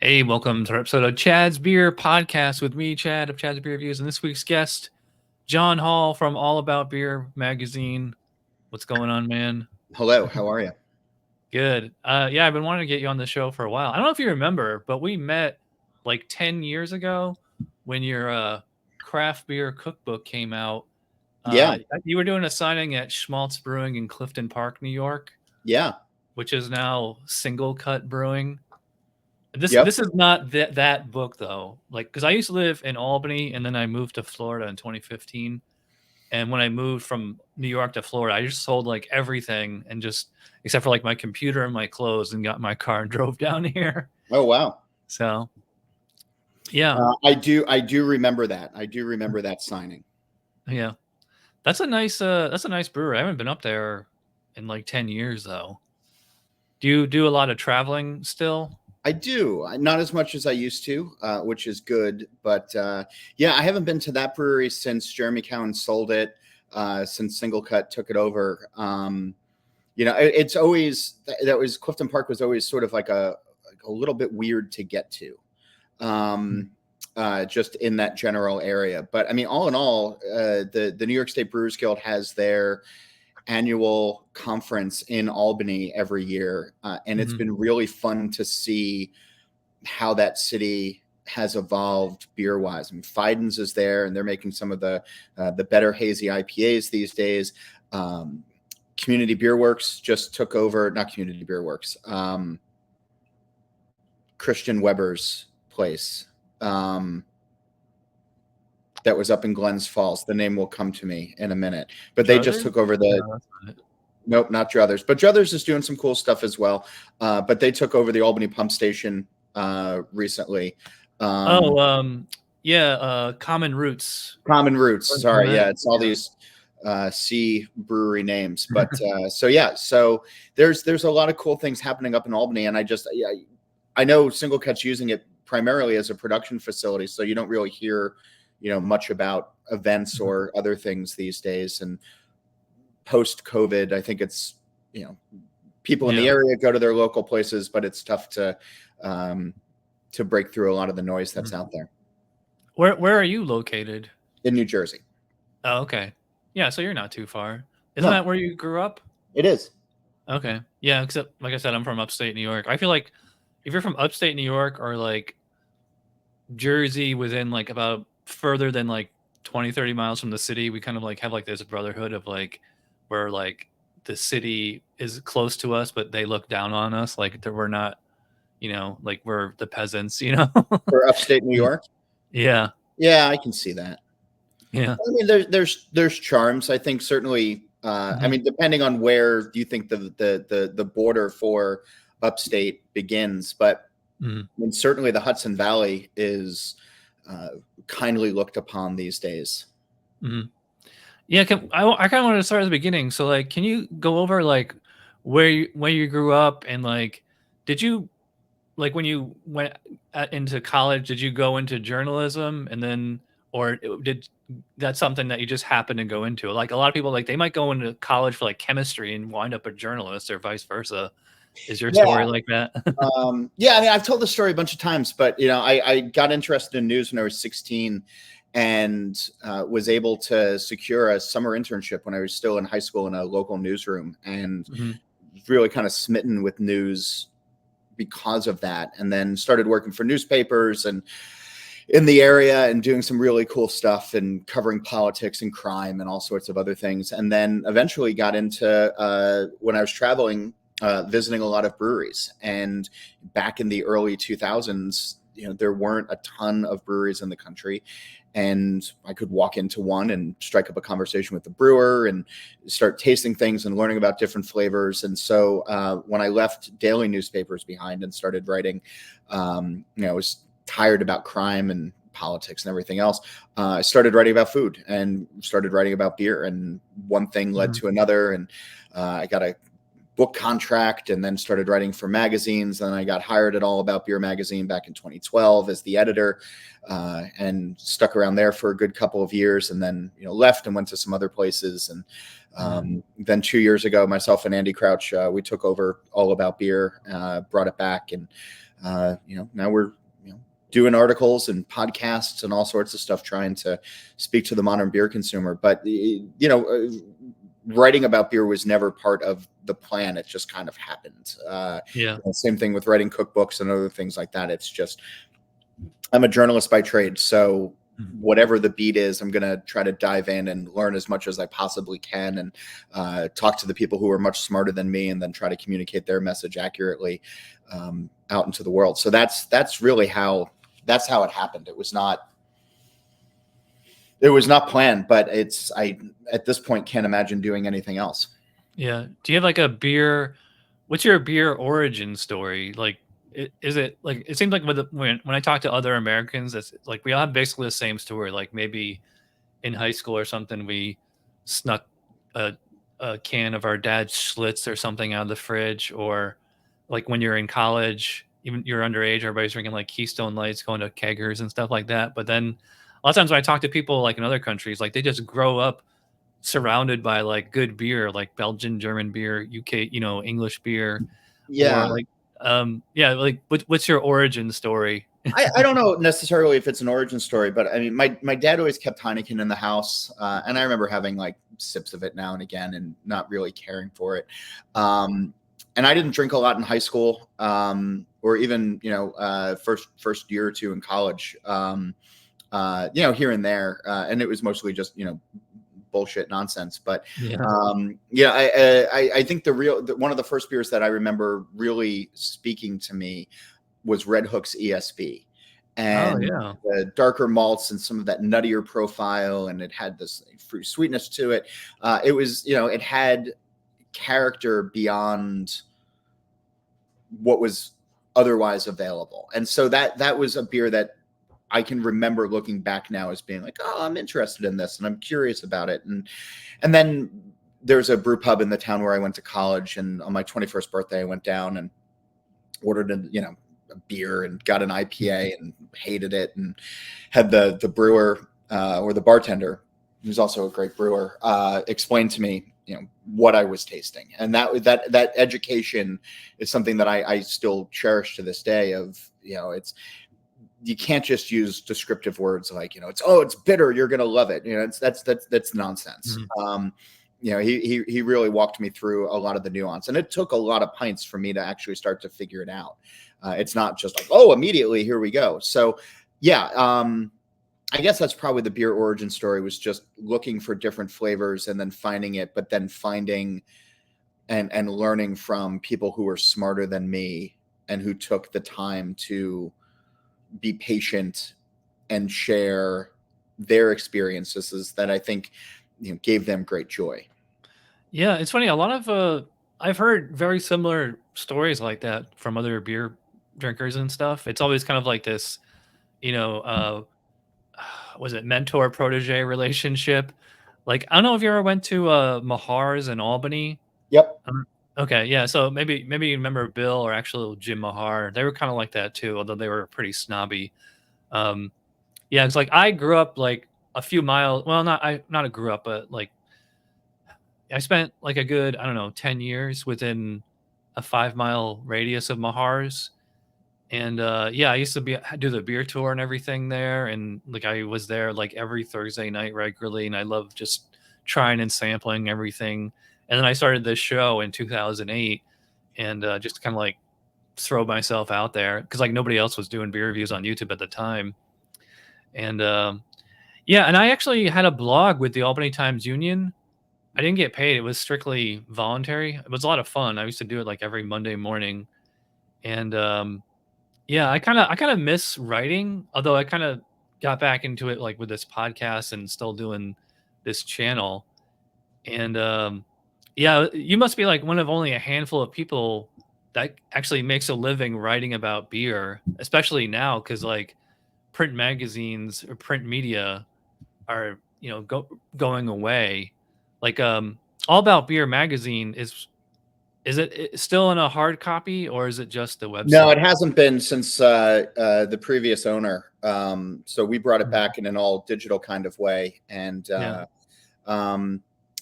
Hey, welcome to our episode of Chad's Beer Podcast with me, Chad of Chad's Beer Reviews, and this week's guest, John Holl from All About Beer magazine. What's going on, man? Hello, how are you? Good. Yeah, I've been wanting to get you on the show for a while. I don't know if you remember, but we met like 10 years ago when your craft beer cookbook came out. Yeah, You were doing a signing at Schmaltz Brewing in Clifton Park, New York, yeah, which is now Single Cut Brewing. This yep. this is not that book though. Like, because I used to live in Albany and then I moved to Florida in 2015. And when I moved from New York to Florida, I just sold like everything and just except for like my computer and my clothes and got in my car and drove down here. Oh wow. So yeah, I do remember that. I do remember that signing. yeah. That's a nice brewery. I haven't been up there in like 10 years though. Do you do a lot of traveling still? I do, not as much as I used to, which is good. But yeah, I haven't been to that brewery since Jeremy Cowan sold it, since Single Cut took it over. It's always that was Clifton Park was always sort of like a little bit weird to get to, just in that general area. But I mean, all in all, the New York State Brewers Guild has their annual conference in Albany every year. And it's been really fun to see how that city has evolved beer wise. I mean, Fiden's is there and they're making some of the better hazy IPAs these days. Community Beer Works just took over, not Community Beer Works, Christian Weber's place. That was up in Glens Falls. The name will come to me in a minute. But they just took over the nope, not Druthers. But Druthers is doing some cool stuff as well. But they took over the Albany pump station recently. Yeah, Common Roots. Common Roots. Sorry, yeah, it's all these C brewery names. But so there's a lot of cool things happening up in Albany, and I know Single Cut's using it primarily as a production facility, so you don't really hear much about events or other things these days. And post COVID, I think it's, people in the area go to their local places, but it's tough to break through a lot of the noise that's out there. Where are you located? In New Jersey. Oh, okay. Yeah, so you're not too far. Isn't that where you grew up? It is. Okay. Yeah, except like I said, I'm from upstate New York. I feel like if you're from upstate New York or like Jersey within like about further than like 20-30 miles from the city, we kind of like have like this brotherhood of like where like the city is close to us but they look down on us like we're not, like we're the peasants, For upstate New York. Yeah, I can see that. Yeah, I mean, there's charms, I think, certainly. I mean, depending on where you think the border for upstate begins, but I mean, certainly the Hudson Valley is kindly looked upon these days. Yeah, I kind of wanted to start at the beginning. So, like, can you go over like where you grew up and like, did you like when you went into college? Did you go into journalism and then, or did that's something that you just happened to go into? Like a lot of people, like they might go into college for like chemistry and wind up a journalist or vice versa. Is your story like that? Yeah, I mean, I've told the story a bunch of times, but I got interested in news when I was 16 and was able to secure a summer internship when I was still in high school in a local newsroom, and really kind of smitten with news because of that. And then started working for newspapers and in the area and doing some really cool stuff and covering politics and crime and all sorts of other things. And then eventually got into when I was traveling, visiting a lot of breweries. And back in the early 2000s, there weren't a ton of breweries in the country. And I could walk into one and strike up a conversation with the brewer and start tasting things and learning about different flavors. And so when I left daily newspapers behind and started writing, I was tired about crime and politics and everything else. I started writing about food and started writing about beer, and one thing led to another. And I got a book contract and then started writing for magazines. Then I got hired at All About Beer magazine back in 2012 as the editor, and stuck around there for a good couple of years, and then left and went to some other places. And then 2 years ago, myself and Andy Crouch, we took over All About Beer, brought it back, and now we're doing articles and podcasts and all sorts of stuff, trying to speak to the modern beer consumer. But writing about beer was never part of the plan. It just kind of happened. Same thing with writing cookbooks and other things like that. It's just, I'm a journalist by trade. So whatever the beat is, I'm going to try to dive in and learn as much as I possibly can, and talk to the people who are much smarter than me, and then try to communicate their message accurately out into the world. So that's really how it happened. It was not planned, but I at this point can't imagine doing anything else. Yeah. Do you have like a beer? What's your beer origin story? Like, is it like, it seems like when I talk to other Americans, it's like we all have basically the same story. Like maybe in high school or something, we snuck a can of our dad's Schlitz or something out of the fridge, or like when you're in college, even you're underage, everybody's drinking like Keystone Lights, going to keggers and stuff like that. But then a lot of times when I talk to people like in other countries, like they just grow up surrounded by like good beer, like Belgian, German beer, UK, English beer, or Yeah. like, like what's your origin story? I don't know necessarily if it's an origin story, but I mean, my dad always kept Heineken in the house, and I remember having like sips of it now and again and not really caring for it. And I didn't drink a lot in high school, or even first year or two in college, here and there, and it was mostly just bullshit nonsense. But I think one of the first beers that I remember really speaking to me was Red Hook's ESB, and the darker malts and some of that nuttier profile, and it had this fruit sweetness to it. It was, it had character beyond what was otherwise available. And so that was a beer that I can remember looking back now as being like, oh, I'm interested in this and I'm curious about it. And then there's a brew pub in the town where I went to college, and on my 21st birthday, I went down and ordered a beer and got an IPA and hated it, and had the brewer, or the bartender, who's also a great brewer, explain to me what I was tasting. And that education is something that I still cherish to this day. Of you can't just use descriptive words like it's bitter, you're gonna love it. That's nonsense. He really walked me through a lot of the nuance, and it took a lot of pints for me to actually start to figure it out. It's not just like, oh, immediately here we go. So I guess that's probably the beer origin story, was just looking for different flavors and then finding it, but then finding and learning from people who were smarter than me and who took the time to be patient and share their experiences that I think gave them great joy. Yeah, it's funny. A lot of I've heard very similar stories like that from other beer drinkers and stuff. It's always kind of like this, was it mentor protege relationship? Like, I don't know if you ever went to Mahar's in Albany. Yep. Okay, yeah. So maybe you remember Bill, or actually Jim Mahar. They were kind of like that too, although they were pretty snobby. Yeah, it's like I grew up like a few miles. Well, not a grew up, but like I spent like a good, I don't know, 10 years within a 5-mile radius of Mahar's. And I used to do the beer tour and everything there, and like I was there like every Thursday night regularly, and I loved just trying and sampling everything. And then I started this show in 2008, and just kind of like throw myself out there, because like nobody else was doing beer reviews on YouTube at the time. And and I actually had a blog with the Albany Times Union. I didn't get paid; it was strictly voluntary. It was a lot of fun. I used to do it like every Monday morning, and I kind of miss writing, although I kind of got back into it like with this podcast and still doing this channel. And you must be like one of only a handful of people that actually makes a living writing about beer, especially now, because like print magazines or print media are going away. Like All About Beer magazine is Is it still in a hard copy, or is it just the website? No, it hasn't been since the previous owner. So we brought it back in an all digital kind of way, and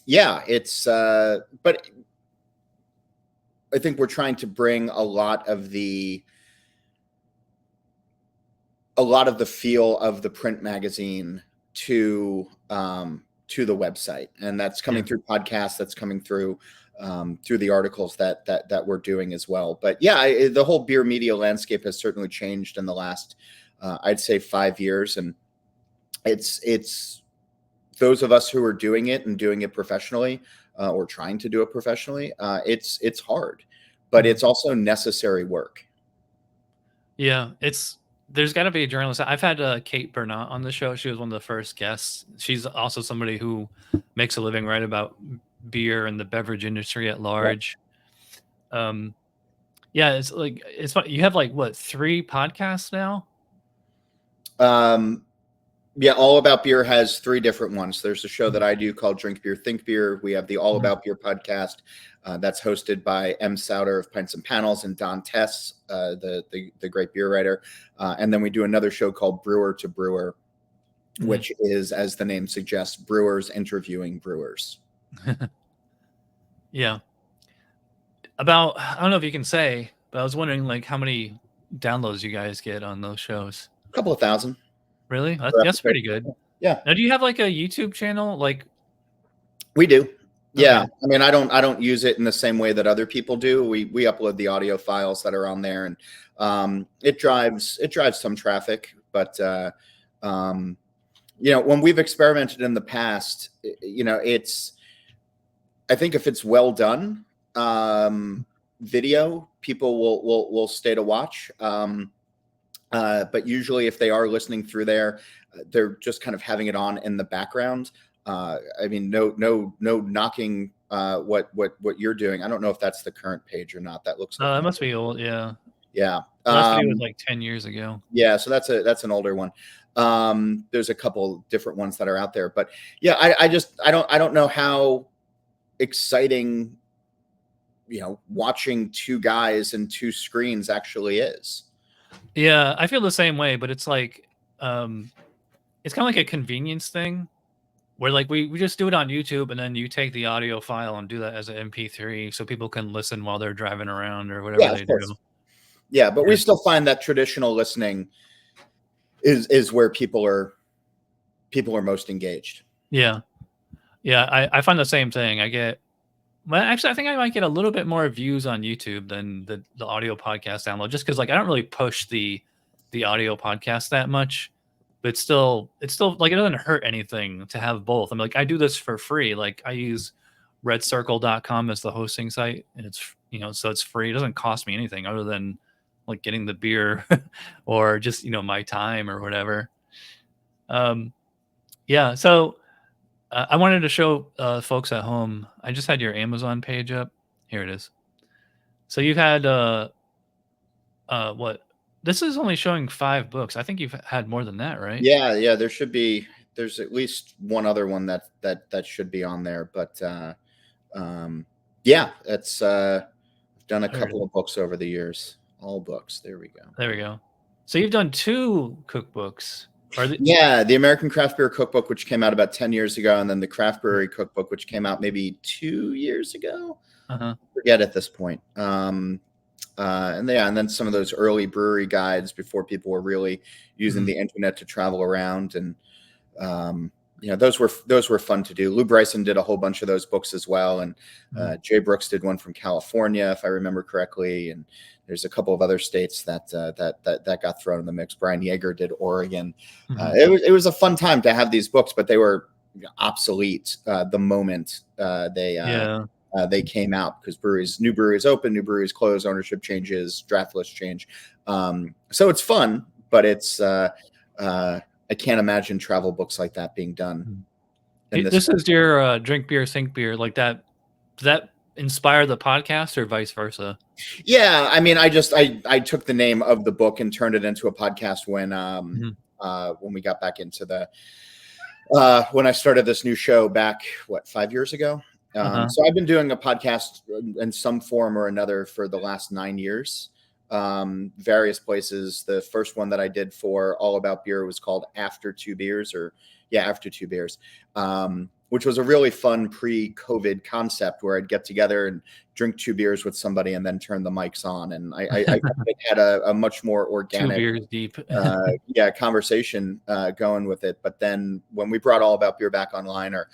yeah, it's but I think we're trying to bring a lot of the feel of the print magazine to the website, and that's coming through podcasts. That's coming through the articles that we're doing as well. But yeah, the whole beer media landscape has certainly changed in the last, I'd say, 5 years, and it's those of us who are doing it and doing it professionally, or trying to do it professionally. It's hard, but it's also necessary work. Yeah, there's got to be a journalist. I've had 𝒂𝒅'𝒛 on the show. She was one of the first guests. She's also somebody who makes a living right about beer and the beverage industry at large. Yeah, it's like it's fun. You have like what, 3 podcasts now? Yeah, All About Beer has 3 different ones. There's a show that I do called Drink Beer, Think Beer. We have the All About Beer podcast that's hosted by 𝑀𝒆𝒄𝒅'𝒛 of Pints and Panels and Don Tess, the great beer writer. And then we do another show called Brewer to Brewer, which is, as the name suggests, brewers interviewing brewers. Yeah. About, I don't know if you can say, but I was wondering like how many downloads you guys get on those shows. A couple of thousand. Really? That's pretty good. Yeah. Now, do you have like a YouTube channel? Like, we do. Yeah. Okay. I mean, I don't use it in the same way that other people do. We upload the audio files that are on there, and it drives some traffic. But when we've experimented in the past, I think if it's well done, video, people will stay to watch. But usually if they are listening through there, they're just kind of having it on in the background. I mean, no knocking what you're doing. I don't know if that's the current page or not. That looks like that must be old. Yeah. Yeah. Last video was like 10 years ago. Yeah. So that's an older one. There's a couple different ones that are out there, but yeah, I don't know how exciting, watching 2 guys and 2 screens actually is. Yeah, I feel the same way, but it's like, it's kind of like a convenience thing where like we just do it on YouTube, and then you take the audio file and do that as an MP3 so people can listen while they're driving around or whatever they do. Yeah, but we still find that traditional listening is where people are most engaged. Yeah. Yeah, I find the same thing. Well, actually, I think I might get a little bit more views on YouTube than the audio podcast download, just because like I don't really push the audio podcast that much, but it's still like it doesn't hurt anything to have both. I'm like, I do this for free. Like I use redcircle.com as the hosting site, and it's so it's free. It doesn't cost me anything other than like getting the beer or just my time or whatever. Yeah, so. I wanted to show folks at home. I just had your Amazon page up. Here it is. So you've had what? This is only showing 5 books. I think you've had more than that, right? Yeah. There's at least one other one that should be on there, but yeah, that's I've done a couple of books over the years. All books. There we go. So you've done 2 cookbooks. The American Craft Beer Cookbook, which came out about 10 years ago, and then the Craft Brewery Cookbook, which came out maybe 2 years ago. Forget at this point. And then some of those early brewery guides before people were really using the internet to travel around, and those were fun to do. Lou Bryson did a whole bunch of those books as well, and Jay Brooks did one from California, if I remember correctly, and there's a couple of other states that got thrown in the mix. Brian Yeager did Oregon. It was a fun time to have these books, but they were obsolete the moment they came out, because new breweries open, new breweries close, ownership changes, draft lists change. So it's fun, but it's I can't imagine travel books like that being done. This is your Drink Beer, Think Beer, like that. Does that inspire the podcast or vice versa? Yeah, I mean, I took the name of the book and turned it into a podcast when we got back into when I started this new show back 5 years ago. So I've been doing a podcast in some form or another for the last 9 years, various places. The first one that I did for All About Beer was called After Two Beers, After Two Beers, which was a really fun pre-COVID concept where I'd get together and drink 2 beers with somebody and then turn the mics on. And I had a much more 2 organic beers deep. conversation going with it. But then when we brought All About Beer back online, or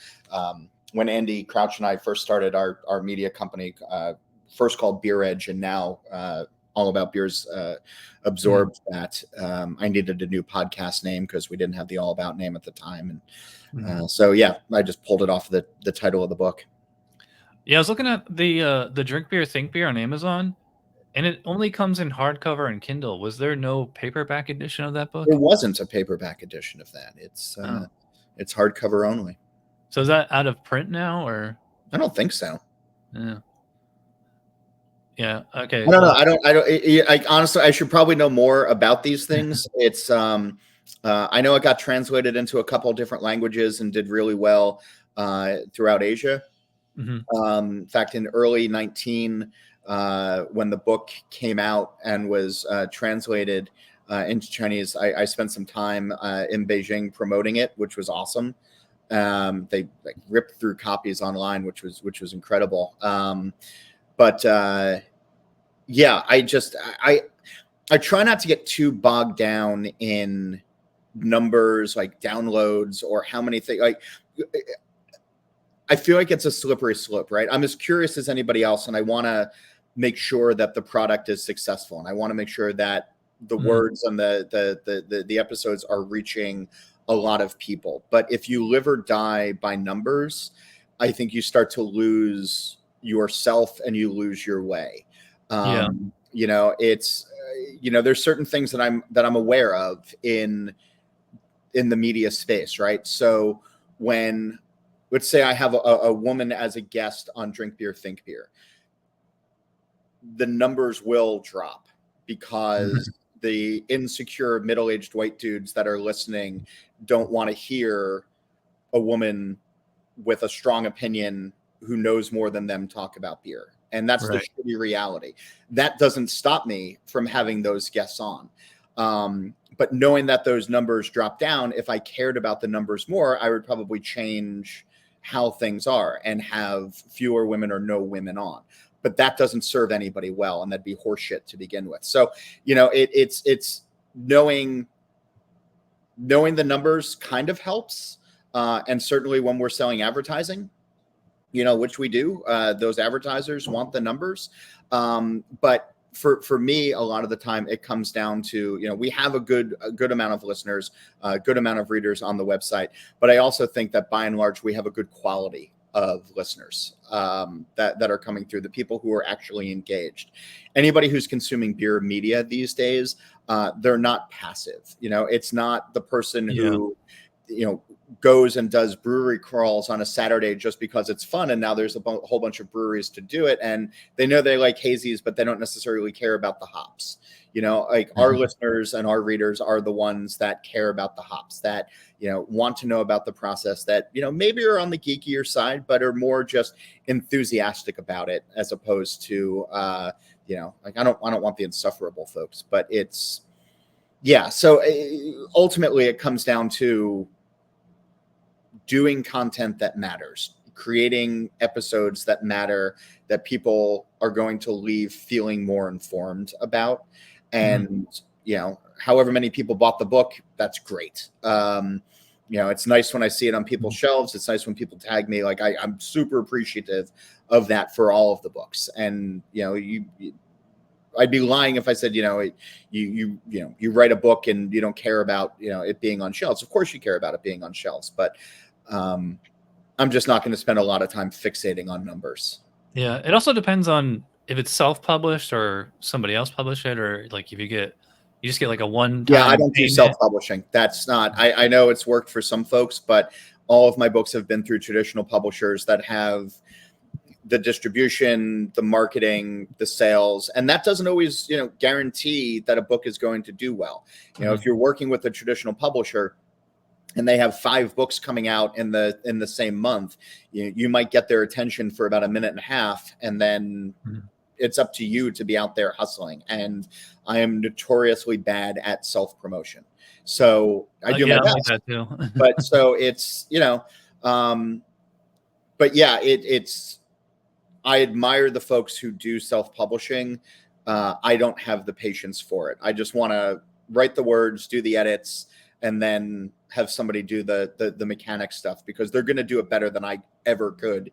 when Andy Crouch and I first started our media company, first called Beer Edge, and now All About Beers absorbed that. I needed a new podcast name because we didn't have the All About name at the time. And so, yeah, I just pulled it off the title of the book. Yeah, I was looking at the Drink Beer, Think Beer on Amazon, and it only comes in hardcover and Kindle. Was there no paperback edition of that book? There wasn't a paperback edition of that. It's hardcover only. So is that out of print now, or? I don't think so. Yeah. Yeah. Okay. I don't know. I honestly, I should probably know more about these things. It's I know it got translated into a couple of different languages and did really well throughout Asia. In fact, in early 19, when the book came out and was translated into Chinese, I spent some time in Beijing promoting it, which was awesome. They ripped through copies online, which was incredible. But yeah, I try not to get too bogged down in numbers like downloads or how many things. Like, I feel like it's a slippery slope, right? I'm as curious as anybody else, and I want to make sure that the product is successful, and I want to make sure that the words and the episodes are reaching a lot of people. But if you live or die by numbers, I think you start to lose yourself and you lose your way. You know, it's there's certain things that I'm aware of in the media space, right? So when, let's say I have a woman as a guest on Drink Beer, Think Beer, the numbers will drop because the insecure middle-aged white dudes that are listening don't want to hear a woman with a strong opinion who knows more than them talk about beer. And that's the shitty reality. That doesn't stop me from having those guests on. But knowing that those numbers drop down, if I cared about the numbers more, I would probably change how things are and have fewer women or no women on. But that doesn't serve anybody well, and that'd be horseshit to begin with. So, it's knowing the numbers kind of helps. And certainly when we're selling advertising, which we do, those advertisers want the numbers. But for me, a lot of the time it comes down to, we have a good amount of listeners, a good amount of readers on the website. But I also think that by and large, we have a good quality of listeners that are coming through, the people who are actually engaged. Anybody who's consuming beer media these days, they're not passive. It's not the person who, goes and does brewery crawls on a Saturday just because it's fun. And now there's a whole bunch of breweries to do it. And they know they like hazies, but they don't necessarily care about the hops. Our listeners and our readers are the ones that care about the hops, that, want to know about the process, that, maybe are on the geekier side, but are more just enthusiastic about it, as opposed to, I don't want the insufferable folks, but it's, yeah. So ultimately it comes down to doing content that matters, creating episodes that matter, that people are going to leave feeling more informed about. And, however many people bought the book, that's great. It's nice when I see it on people's shelves. It's nice when people tag me. Like I'm super appreciative of that for all of the books. And, I'd be lying if I said, you write a book and you don't care about, it being on shelves. Of course you care about it being on shelves, but I'm just not going to spend a lot of time fixating on numbers. Yeah. It also depends on if it's self-published or somebody else published it, or like if you just get like a one-time. Yeah, I don't do self-publishing. That's not, I know it's worked for some folks, but all of my books have been through traditional publishers that have the distribution, the marketing, the sales, and that doesn't always, guarantee that a book is going to do well. If you're working with a traditional publisher and they have 5 books coming out in the same month, you might get their attention for about a minute and a half, and then it's up to you to be out there hustling. And I am notoriously bad at self-promotion, so I do my best. Like that too. But so it's, but yeah, it's, I admire the folks who do self-publishing. I don't have the patience for it. I just want to write the words, do the edits, and then have somebody do the mechanic stuff, because they're going to do it better than I ever could.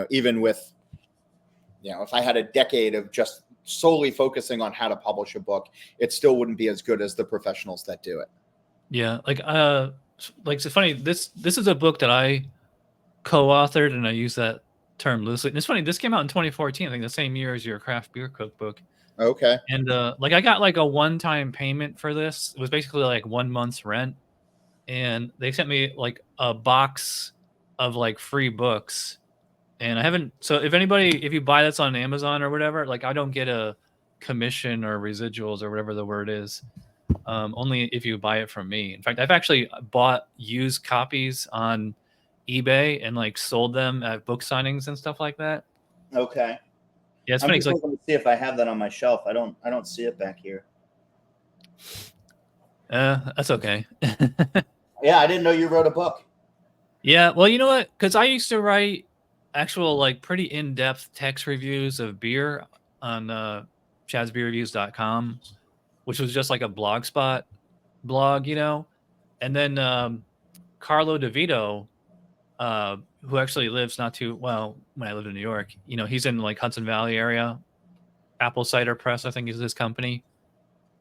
Even with, if I had a decade of just solely focusing on how to publish a book, it still wouldn't be as good as the professionals that do it. Yeah. Like it's funny. This is a book that I co-authored, and I use that term loosely. And it's funny, this came out in 2014, I think the same year as your craft beer cookbook. Okay. And like I got like a one-time payment for this. It was basically like 1 month's rent, and they sent me like a box of like free books. And I haven't, so if you buy this on Amazon or whatever, like I don't get a commission or residuals or whatever the word is. Only if you buy it from me. In fact, I've actually bought used copies on eBay and like sold them at book signings and stuff like that. Okay. Yeah, it's I'm funny. just looking to see if I have that on my shelf. I don't see it back here. That's okay. Yeah, I didn't know you wrote a book. Yeah, well, you know what? Because I used to write actual like pretty in-depth text reviews of beer on chadsbeerreviews.com, which was just like a blogspot blog, and then Carlo DeVito, who actually lives not too well when I lived in New York, he's in like Hudson Valley area. Apple Cider Press, I think, is his company,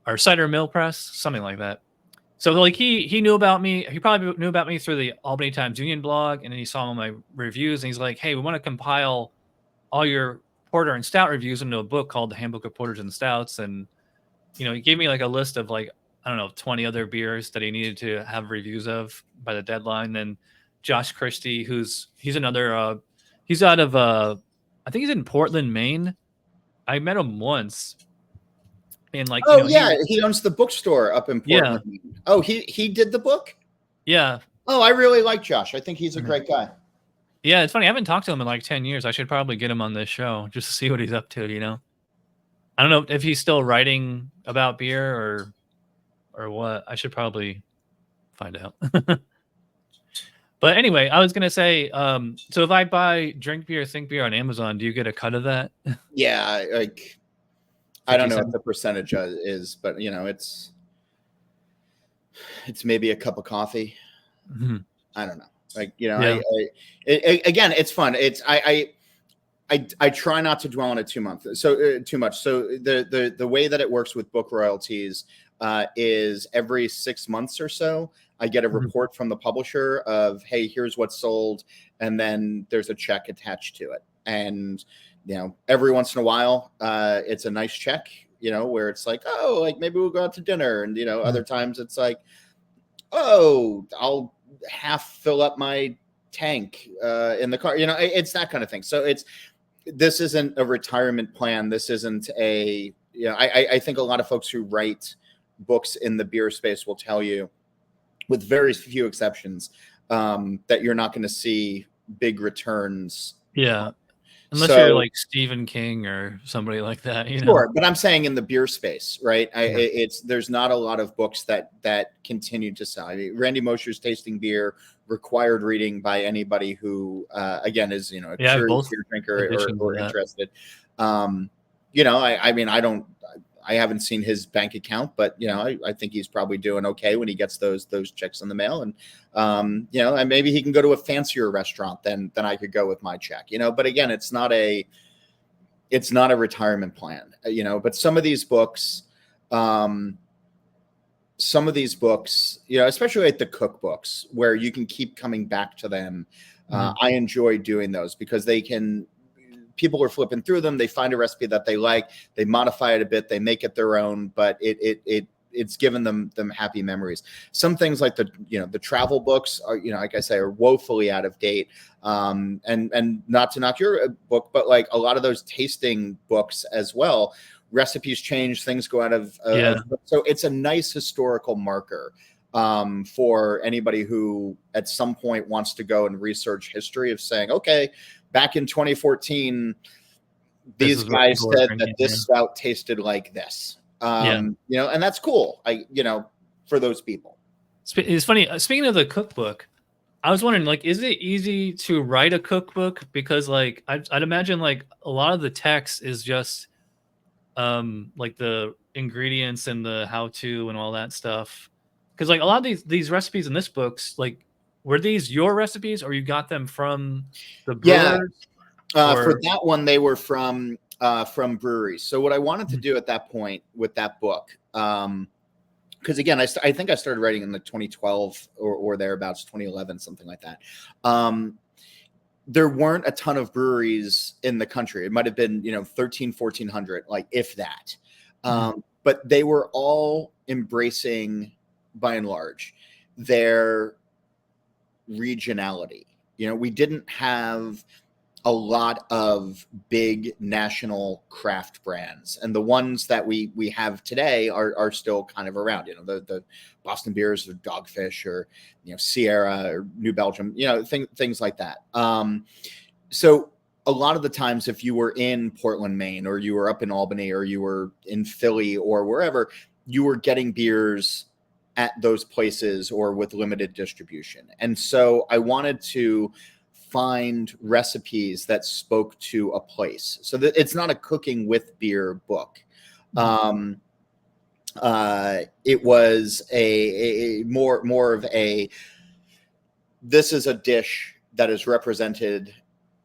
or Cider Mill Press, something like that. So like he knew about me. He probably knew about me through the Albany Times Union blog, and then he saw my reviews, and he's like, "Hey, we want to compile all your porter and stout reviews into a book called The Handbook of Porters and Stouts." And he gave me like a list of like, I don't know, 20 other beers that he needed to have reviews of by the deadline. Then Josh Christie, he's another, he's out of, I think he's in Portland, Maine. I met him once. And like, he owns the bookstore up in Portland. Yeah. Oh, he did the book? Yeah. Oh, I really like Josh. I think he's a great guy. Yeah, it's funny. I haven't talked to him in like 10 years. I should probably get him on this show just to see what he's up to, I don't know if he's still writing about beer or what. I should probably find out. But anyway, I was going to say, so if I buy Drink Beer, Think Beer on Amazon, do you get a cut of that? Yeah, like I don't know what the percentage is, but it's maybe a cup of coffee. Mm-hmm. I don't know. Like, again, it's fun. It's I try not to dwell on it too much. So the way that it works with book royalties is every 6 months or so, I get a report from the publisher of, hey, here's what's sold, and then there's a check attached to it. And every once in a while, it's a nice check, where it's like, oh, like maybe we'll go out to dinner, and other times it's like, oh, I'll half fill up my tank in the car. It's that kind of thing. So this isn't a retirement plan. This isn't a, I think a lot of folks who write books in the beer space will tell you, with very few exceptions, that you're not going to see big returns. Yeah. Unless you're like Stephen King or somebody like that, Sure, but I'm saying in the beer space, right? There's not a lot of books that continue to sell. I mean, Randy Mosher's Tasting Beer, required reading by anybody who, again, is a curious beer drinker or interested. I haven't seen his bank account, but I think he's probably doing okay when he gets those checks in the mail, and and maybe he can go to a fancier restaurant than I could go with my check, But again, it's not a retirement plan, But some of these books, especially like the cookbooks, where you can keep coming back to them. I enjoy doing those because people are flipping through them. They find a recipe that they like, they modify it a bit, they make it their own, but it's given them happy memories. Some things like the travel books are, like I say, are woefully out of date. And not to knock your book, but like a lot of those tasting books as well, recipes change, things go out of, so it's a nice historical marker. for anybody who at some point wants to go and research history of saying, okay, back in 2014, these guys said that this stout tasted like this. You know, and that's cool. For those people. It's funny. Speaking of the cookbook, I was wondering, like, is it easy to write a cookbook? Because, like, I'd imagine, like, a lot of the text is just, like, the ingredients and the how-to and all that stuff. Because, like, a lot of these recipes in this books, like, were these your recipes, or you got them from the brewers? For that one, they were from breweries. So what I wanted to do at that point with that book, because again, I think I started writing in the 2012 or thereabouts, 2011, something like that. There weren't a ton of breweries in the country. It might have been, 1,400, like if that. But they were all embracing, by and large, their regionality. We didn't have a lot of big national craft brands, and the ones that we have today are still kind of around. The Boston beers, or Dogfish, or Sierra, or New Belgium, things like that. So a lot of the times, if you were in Portland, Maine, or you were up in Albany, or you were in Philly, or wherever, you were getting beers at those places or with limited distribution. And so I wanted to find recipes that spoke to a place, so that it's not a cooking with beer book. It was a more of a, this is a dish that is represented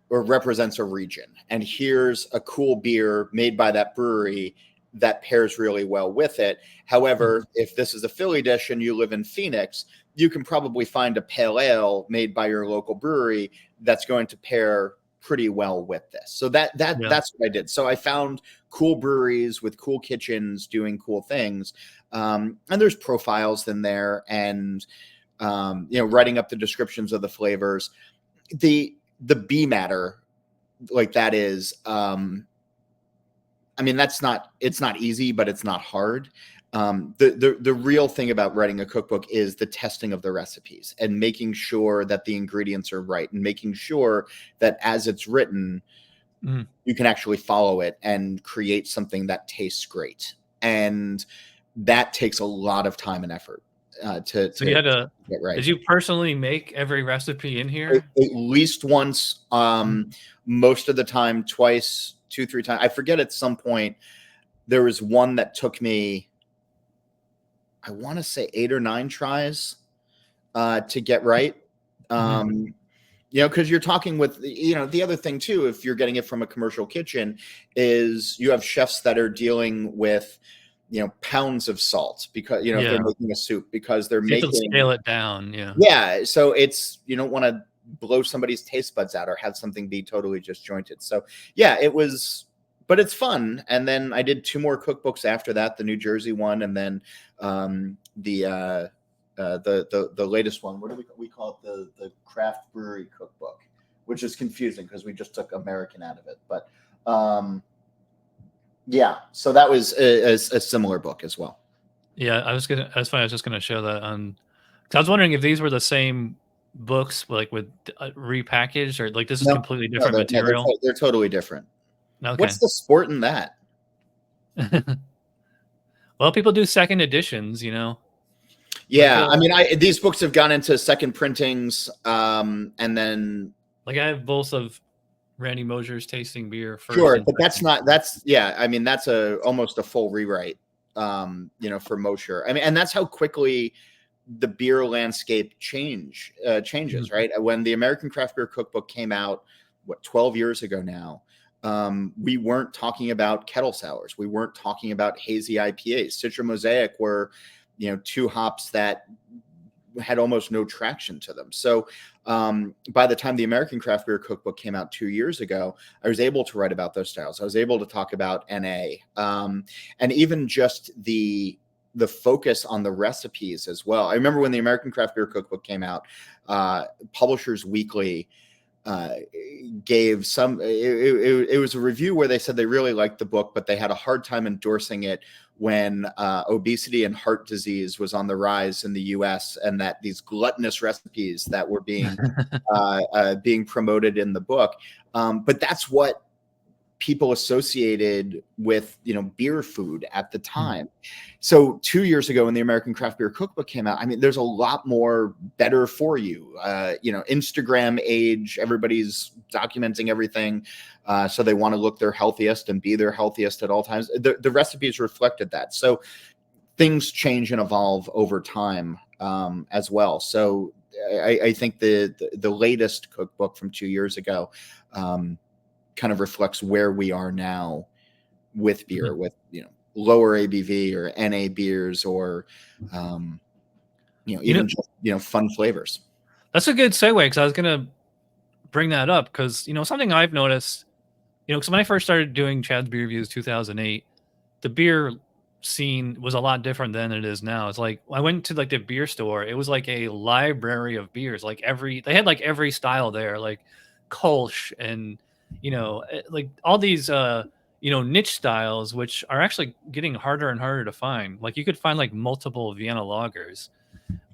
or represents a region, and here's a cool beer made by that brewery that pairs really well with it. However, if this is a Philly dish and you live in Phoenix, you can probably find a pale ale made by your local brewery that's going to pair pretty well with this. So that's what I did. So I found cool breweries with cool kitchens doing cool things. And there's profiles in there, and writing up the descriptions of the flavors. The bee matter, like that is, it's not easy, but it's not hard. The real thing about writing a cookbook is the testing of the recipes and making sure that the ingredients are right, and making sure that as it's written, you can actually follow it and create something that tastes great. And that takes a lot of time and effort to get right. Did you personally make every recipe in here? At least once, most of the time, twice, 2-3 times. I forget, at some point there was one that took me, I want to say 8 or 9 tries to get right. Because you're talking with, the other thing too, if you're getting it from a commercial kitchen, is you have chefs that are dealing with, pounds of salt, because, if they're making a soup, because they're making, scale it down. Yeah. So it's, you don't want to blow somebody's taste buds out or have something be totally disjointed. So yeah, it was, but it's fun. And then I did 2 more cookbooks after that, the New Jersey one, and then the latest one. What do we call it? The craft brewery cookbook, which is confusing because we just took American out of it. But yeah, so that was a similar book as well. Yeah, that's funny. I was just gonna show that on. I was wondering if these were the same books, like with repackaged, or like this is completely different material. No, they're totally different. Okay. What's the sport in that? Well, people do second editions, Yeah, these books have gone into second printings, and then, like, I have both of Randy Mosher's tasting beer first. Sure, but that's almost a full rewrite, for Mosher. And that's how quickly the beer landscape changes, right? When the American Craft Beer Cookbook came out, 12 years ago now, we weren't talking about kettle sours. We weren't talking about hazy IPAs. Citra Mosaic were, 2 hops that had almost no traction to them. So by the time the American Craft Beer Cookbook came out 2 years ago, I was able to write about those styles. I was able to talk about NA, and even just the focus on the recipes as well. I remember when the American Craft Beer Cookbook came out, Publishers Weekly gave some, it was a review where they said they really liked the book, but they had a hard time endorsing it when obesity and heart disease was on the rise in the U.S., and that these gluttonous recipes that were being promoted in the book. But that's what people associated with, beer food at the time. So 2 years ago, when the American Craft Beer Cookbook came out, I mean, there's a lot more better for you. Instagram age, everybody's documenting everything. So they want to look their healthiest and be their healthiest at all times. The recipes reflected that. So things change and evolve over time as well. So I think the latest cookbook from 2 years ago kind of reflects where we are now with beer, with lower ABV or NA beers, or even just fun flavors. That's a good segue, because I was gonna bring that up, because something I've noticed, because when I first started doing Chad's Beer Reviews 2008, the beer scene was a lot different than it is now. It's like I went to like the beer store, it was like a library of beers. Like they had like every style there, like Kolsch and like all these niche styles, which are actually getting harder and harder to find. Like you could find like multiple Vienna lagers.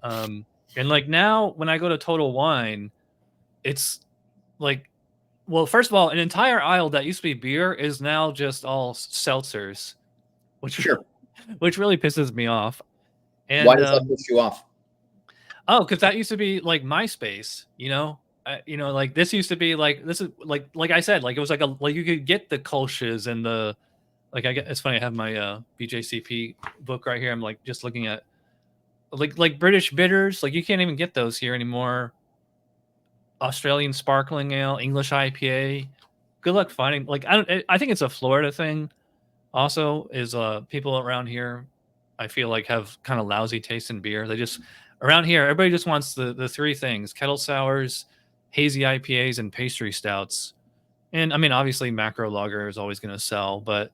And like now when I go to Total Wine, it's like, well, first of all, an entire aisle that used to be beer is now just all seltzers, which really pisses me off. And why does that piss you off? Oh, because that used to be like MySpace, like this used to be like, this is like I said, like it was like you could get the Kolsch's and the, like, it's funny, I have my BJCP book right here. I'm like just looking at like British bitters, like you can't even get those here anymore. Australian sparkling ale, English IPA. Good luck finding, like, I think it's a Florida thing also, is people around here, I feel like, have kind of lousy taste in beer. They just, around here, everybody just wants the three things: kettle sours, hazy IPAs, and pastry stouts. And I mean, obviously macro lager is always going to sell, but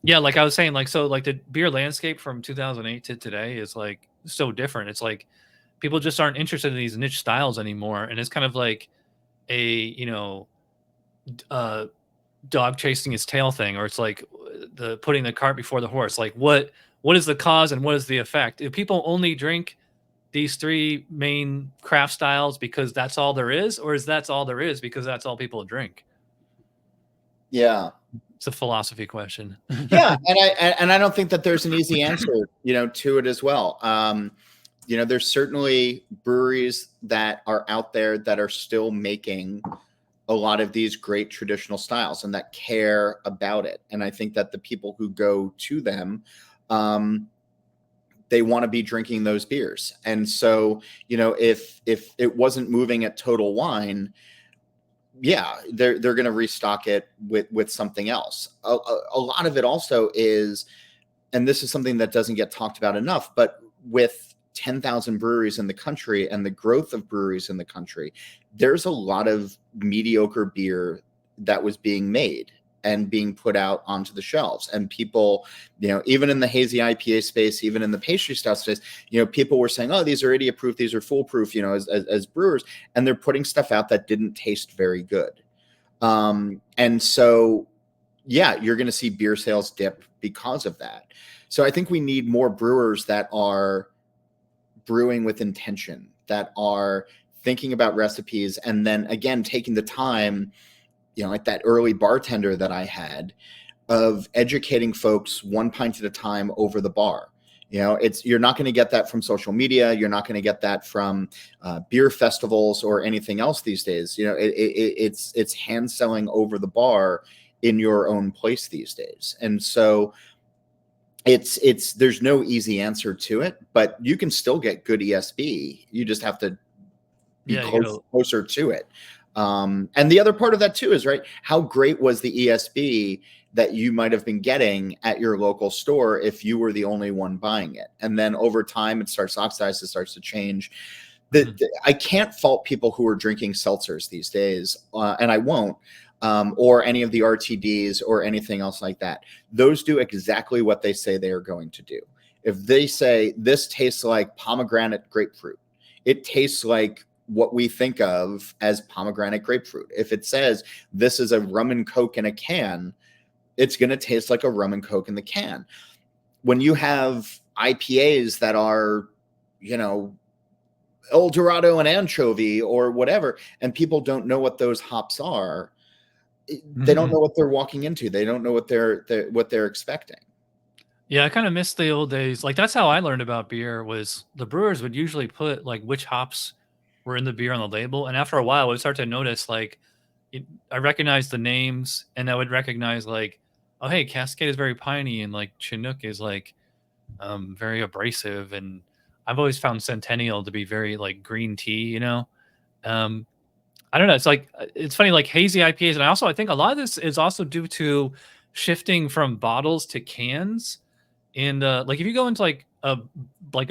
yeah, like I was saying, like, so like the beer landscape from 2008 to today is like so different. It's like people just aren't interested in these niche styles anymore, and it's kind of like a dog chasing its tail thing, or it's like the putting the cart before the horse. Like what is the cause and what is the effect? If people only drink these three main craft styles because that's all there is, or is that's all there is because that's all people drink? Yeah, it's a philosophy question. Yeah, and I don't think that there's an easy answer, to it as well. There's certainly breweries that are out there that are still making a lot of these great traditional styles and that care about it. And I think that the people who go to them, they want to be drinking those beers. And so, if it wasn't moving at Total Wine, yeah, they're going to restock it with something else. A lot of it also is, and this is something that doesn't get talked about enough, but with 10,000 breweries in the country and the growth of breweries in the country, there's a lot of mediocre beer that was being made and being put out onto the shelves. And people, even in the hazy IPA space, even in the pastry stout space, people were saying, oh, these are idiot proof, these are foolproof, as brewers, and they're putting stuff out that didn't taste very good. And so, yeah, you're going to see beer sales dip because of that. So I think we need more brewers that are brewing with intention, that are thinking about recipes, and then again taking the time, like that early bartender that I had, of educating folks one pint at a time over the bar. You're not going to get that from social media. You're not going to get that from beer festivals or anything else these days. It's hand selling over the bar in your own place these days. And so there's no easy answer to it, but you can still get good ESB. You just have to be closer to it. And the other part of that too is, right, how great was the ESB that you might have been getting at your local store if you were the only one buying it? And then over time it starts to oxidize, it starts to change. I can't fault people who are drinking seltzers these days, and I won't, or any of the RTDs or anything else like that. Those do exactly what they say they are going to do. If they say this tastes like pomegranate grapefruit, it tastes like what we think of as pomegranate grapefruit. If it says this is a rum and coke in a can, it's going to taste like a rum and coke in the can. when you have IPAs that are, you know, El Dorado and anchovy or whatever, and people don't know what those hops are, they don't know what they're walking into. They don't know what they're expecting. Yeah, I kind of miss the old days. Like that's how I learned about beer was the brewers would usually put like which hops were in the beer on the label, and after a while, I would start to notice like I recognized the names, and I would recognize like, oh hey, Cascade is very piney, and like Chinook is like very abrasive, and I've always found Centennial to be very like green tea, you know. Um, I don't know. It's like it's funny, like hazy IPAs, and I think a lot of this is also due to shifting from bottles to cans. And like if you go into like a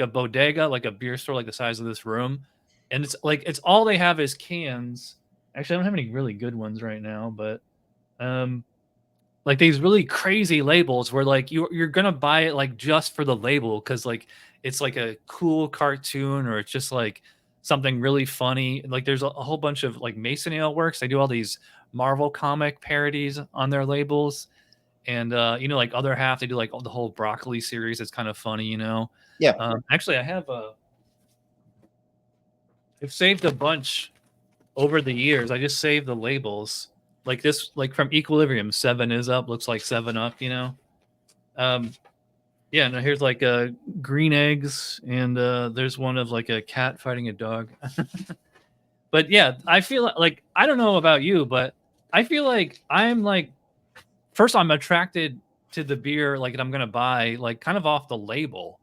bodega, like a beer store, like the size of this room, and it's like it's all they have is cans. Actually, I don't have any really good ones right now, but um, like these really crazy labels where like you're gonna buy it like just for the label because like it's like a cool cartoon or it's just like something really funny. Like there's a whole bunch of like Mason Ale Works. They do all these Marvel comic parodies on their labels, and you know, like other half they do like the whole broccoli series. It's kind of funny, you know. Yeah. Actually, I've saved a bunch over the years. I just saved the labels like this, like from Equilibrium. 7 is up, looks like 7 Up, you know. Um, yeah, no, here's like green eggs, and there's one of like a cat fighting a dog. But yeah, I feel like I don't know about you, but I feel like I'm like first I'm attracted to the beer like that I'm gonna buy like kind of off the label,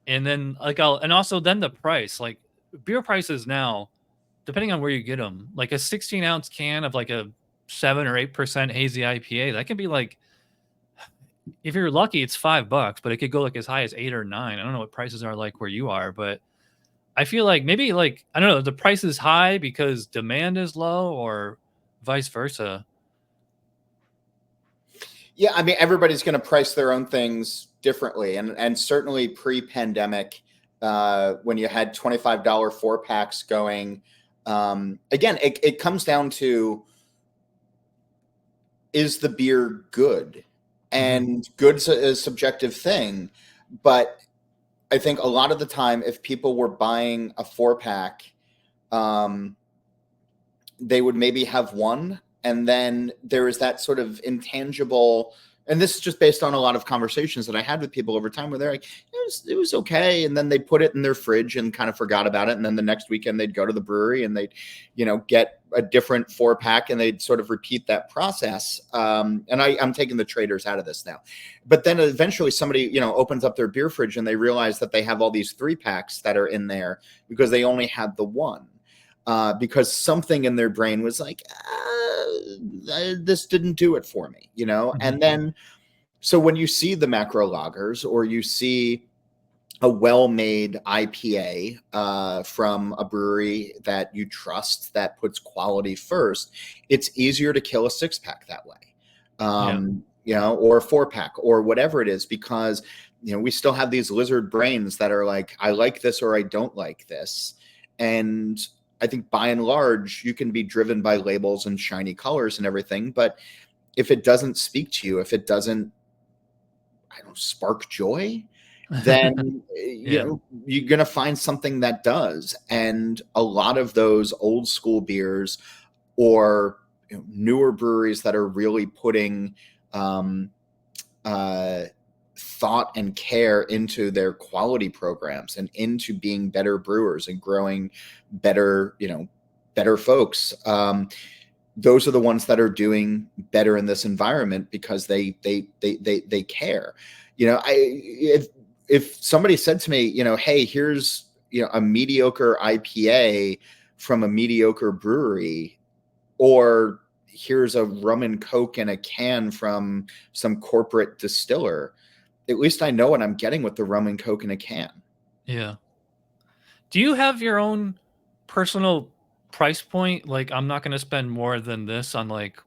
and then like and also then the price like beer prices now depending on where you get them like a 16-ounce can of like a 7 or 8% hazy IPA that can be like if you're lucky it's $5 but it could go like as high as 8 or 9. I don't know what prices are like where you are, but I feel like maybe like I don't know the price is high because demand is low or vice versa. Yeah, I mean, everybody's going to price their own things differently, and certainly pre-pandemic, when you had $25 4 packs going, again, it comes down to is the beer good, and good's a subjective thing, but I think a lot of the time, if people were buying a 4 pack, um, they would maybe have one, and then there is that sort of intangible, and this is just based on a lot of conversations that I had with people over time where they're like it was okay, and then they put it in their fridge and kind of forgot about it, and then the next weekend they'd go to the brewery and they'd get a different 4 pack, and they'd sort of repeat that process. And I'm taking the traders out of this now, but then eventually somebody opens up their beer fridge and they realize that they have all these 3 packs that are in there because they only had the one, because something in their brain was like, this didn't do it for me, And then, so when you see the macro lagers or you see a well-made IPA from a brewery that you trust that puts quality first, it's easier to kill a 6-pack that way, or a 4-pack or whatever it is, because we still have these lizard brains that are like, I like this or I don't like this. And I think by and large, you can be driven by labels and shiny colors and everything. But if it doesn't speak to you, if it doesn't, spark joy, then you're going to find something that does. And a lot of those old school beers or newer breweries that are really putting thought and care into their quality programs and into being better brewers and growing better folks. Those are the ones that are doing better in this environment because they care. If somebody said to me, hey, here's a mediocre IPA from a mediocre brewery, or here's a rum and coke in a can from some corporate distiller, at least I know what I'm getting with the rum and coke in a can. Yeah. Do you have your own personal price point? Like, I'm not going to spend more than this on like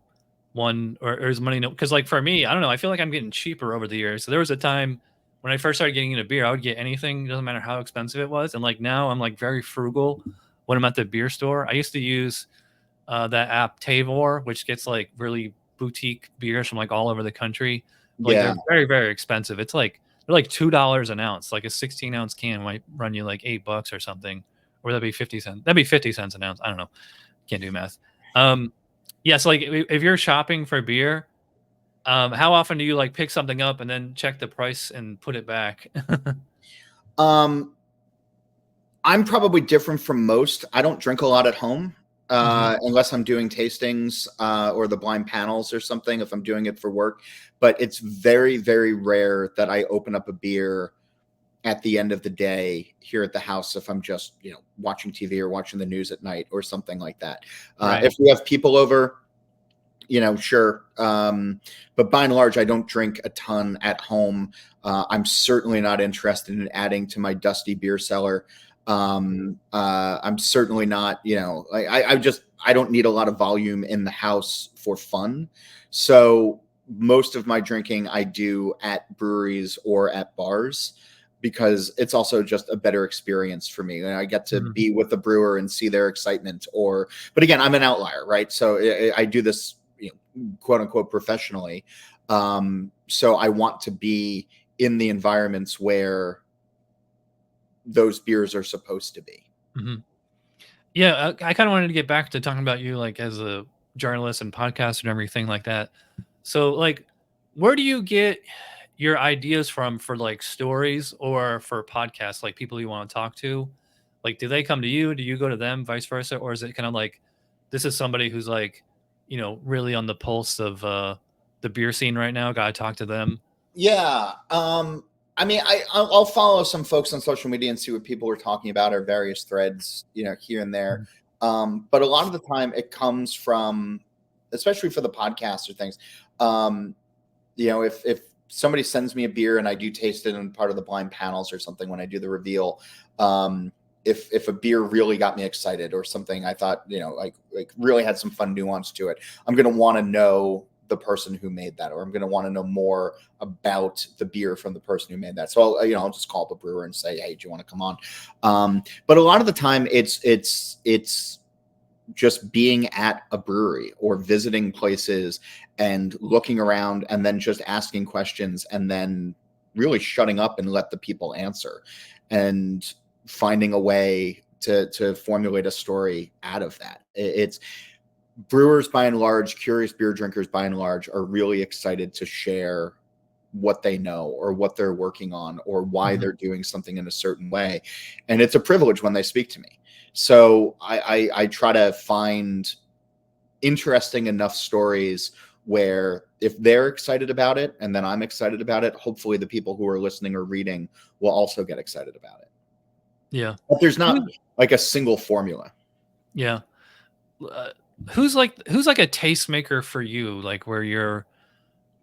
one or is money. No, because like for me, I don't know. I feel like I'm getting cheaper over the years. So there was a time when I first started getting into beer, I would get anything, doesn't matter how expensive it was. And like now I'm like very frugal when I'm at the beer store. I used to use that app Tavor, which gets like really boutique beers from like all over the country. Like Yeah. they're very, very expensive. It's like they're like $2 an ounce. Like a 16-ounce can might run you like $8 or something, or that'd be 50 cents. That'd be 50 cents an ounce. I don't know. Can't do math. Yeah. So like if you're shopping for beer, how often do you like pick something up and then check the price and put it back? Um, I'm probably different from most. I don't drink a lot at home. Unless I'm doing tastings or the blind panels or something, if I'm doing it for work. But it's very, very rare that I open up a beer at the end of the day here at the house if I'm just, watching TV or watching the news at night or something like that. Right. If we have people over, sure. But by and large, I don't drink a ton at home. I'm certainly not interested in adding to my dusty beer cellar. I'm certainly not, I don't need a lot of volume in the house for fun. So most of my drinking I do at breweries or at bars because it's also just a better experience for me. And I get to be with the brewer and see their excitement but again, I'm an outlier, right? So I do this, quote unquote, professionally. So I want to be in the environments where those beers are supposed to be. Yeah, I kind of wanted to get back to talking about you like as a journalist and podcaster and everything like that. So like, where do you get your ideas from for like stories or for podcasts, like people you want to talk to? Like, do they come to you? Do you go to them, vice versa? Or is it kind of like, this is somebody who's like, really on the pulse of the beer scene right now? Got to talk to them. Yeah. I mean, I'll follow some folks on social media and see what people are talking about or various threads, here and there. But a lot of the time it comes from, especially for the podcast or things, if somebody sends me a beer and I do taste it in part of the blind panels or something when I do the reveal, if a beer really got me excited or something, I thought, like really had some fun nuance to it, I'm going to want to know the person who made that, or I'm going to want to know more about the beer from the person who made that. So I'll just call the brewer and say, hey, do you want to come on? But a lot of the time it's just being at a brewery or visiting places and looking around and then just asking questions and then really shutting up and let the people answer and finding a way to formulate a story out of that. It's brewers by and large, curious beer drinkers by and large, are really excited to share what they know or what they're working on or why they're doing something in a certain way. And it's a privilege when they speak to me. So I try to find interesting enough stories where if they're excited about it and then I'm excited about it, hopefully the people who are listening or reading will also get excited about it. Yeah. But there's not like a single formula. Yeah. Who's like a tastemaker for you? Like where you're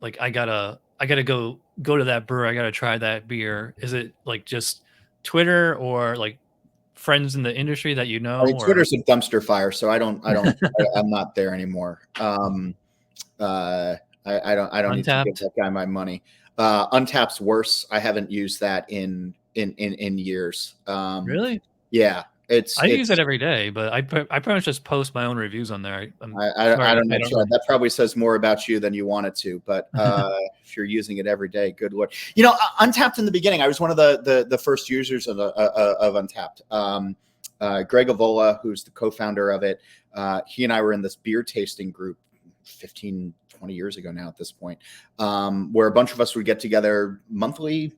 like, I gotta go to that brewer. I gotta try that beer. Is it like just Twitter or like friends in the industry that you know? I mean, Or Twitter's a dumpster fire, so I'm not there anymore. I don't need to give Untapped? that guy my money. Untapped's worse. I haven't used that in years. Really? Yeah, I use it every day, but I pretty much just post my own reviews on there. I don't know. Really... That probably says more about you than you want it to. But if you're using it every day, good Lord. Untapped in the beginning, I was one of the first users of Untapped. Greg Avola, who's the co-founder of it, he and I were in this beer tasting group 15, 20 years ago now at this point, where a bunch of us would get together monthly,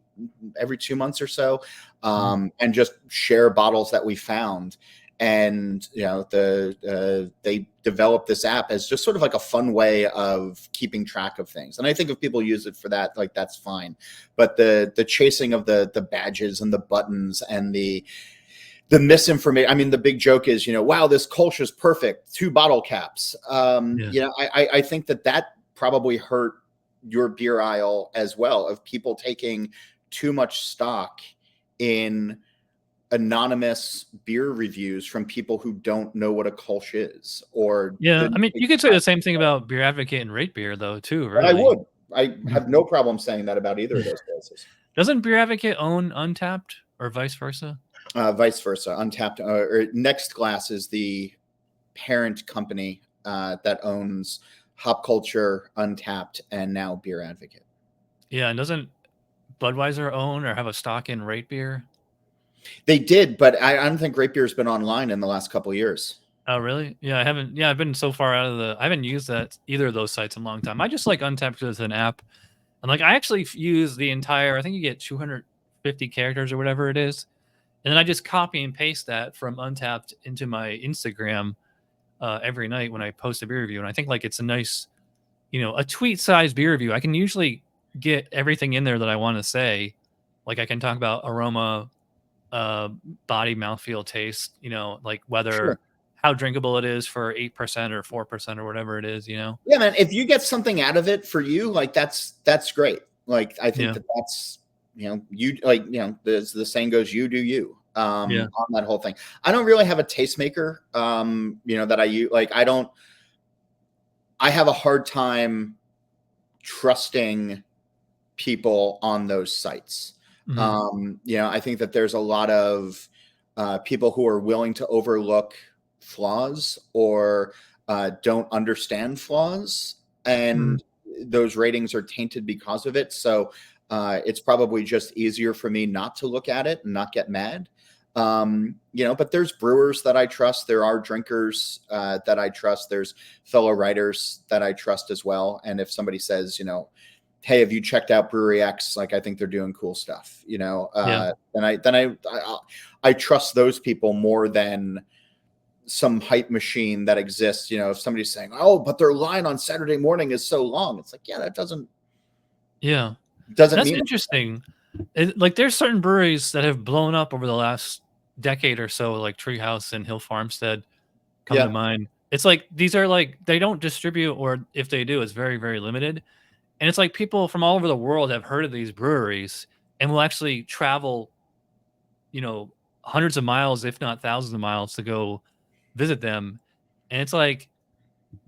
every 2 months or so, and just share bottles that we found. And they developed this app as just sort of like a fun way of keeping track of things. And I think if people use it for that, like that's fine. But the chasing of the badges and the buttons and the misinformation. I mean, the big joke is, wow, this Kolsch is perfect. 2 bottle caps. I think that probably hurt your beer aisle as well, of people taking too much stock in anonymous beer reviews from people who don't know what a Kolsch is. Or Yeah, I mean, you could say the same thing about Beer Advocate and Rate Beer, though, too. Really, I would. I have no problem saying that about either of those places. Doesn't Beer Advocate own Untapped or vice versa? Vice versa. Untapped or Next Glass is the parent company that owns Hop Culture, Untapped, and now Beer Advocate. Yeah, and doesn't Budweiser own or have a stock in Rate Beer? They did, but I don't think Great Beer's been online in the last couple of years. Oh, really? Yeah, I haven't. Yeah, I've been so far out of I haven't used that either of those sites in a long time. I just like Untappd as an app, and like I actually use the entire. I think you get 250 characters or whatever it is, and then I just copy and paste that from Untappd into my Instagram every night when I post a beer review. And I think like it's a nice, a tweet-sized beer review. I can usually get everything in there that I want to say. Like I can talk about aroma, body, mouthfeel, taste, like Sure. whether how drinkable it is for 8% or 4% or whatever it is, Yeah, man. If you get something out of it for you, like that's great. Like I think Yeah. that's you like the saying goes, you do you. Yeah. On that whole thing. I don't really have a tastemaker. That I use. Like I have a hard time trusting people on those sites. Mhm. I think that there's a lot of people who are willing to overlook flaws or don't understand flaws, Mhm. and those ratings are tainted because of it. So it's probably just easier for me not to look at it and not get mad. But there's brewers that I trust. There are drinkers that I trust. There's fellow writers that I trust as well. And if somebody says, hey, have you checked out Brewery X? Like, I think they're doing cool stuff, Yeah. I trust those people more than some hype machine that exists. If somebody's saying, oh, but their line on Saturday morning is so long, it's like, yeah, that Yeah. doesn't That's mean it. interesting. Like there's certain breweries that have blown up over the last decade or so, like Treehouse and Hill Farmstead come to Yeah, mind. It's like these are like they don't distribute, or if they do, it's very, very limited. And it's like people from all over the world have heard of these breweries and will actually travel, you know, hundreds of miles, if not thousands of miles, to go visit them. And it's like,